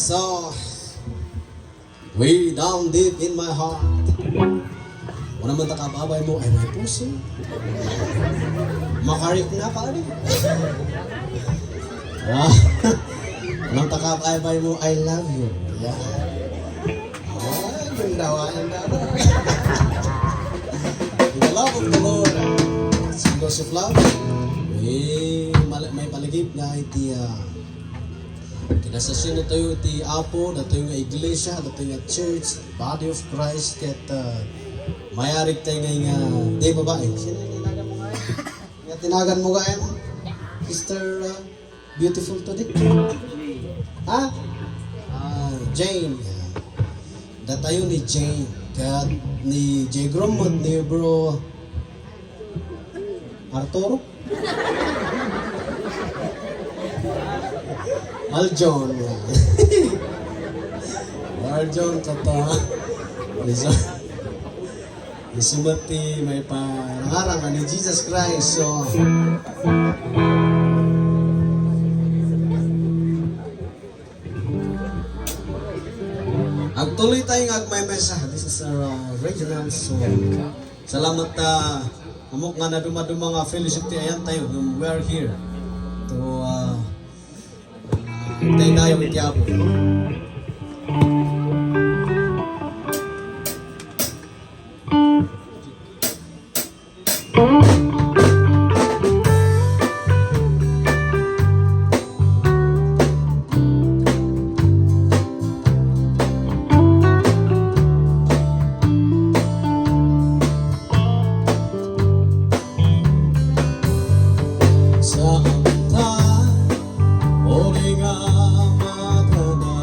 So, way down deep in my heart, wala man takababay mo ay may puso. Makarik na ka rin. Walang takababay mo, I love you. Yeah. Yung dawa, yung dawa. In the love of the Lord, Singles of Love, may paligid na iti kinasasyon na tayo iti Apo, na tayo nga iglesia, na tayo nga church, body of Christ, ket mayarig tayo nga di babae. Sino yung tinagan mo nga? Nga tinagan mo nga Sister Beautiful today? Ha? Jane. Datayo ni Jane. Kaya ni J. Grom at ni Bro Arturo. Aljon. Aljon kata. Isumati may pangarang ni Jesus Christ. So, agtuloy tayong agmay mesa. This is our regional song. Salamat amok nga na dumaduma nga fellowship ayan tayo. We are here to tayo tayo with Yabo. Sa amta, uli nga magana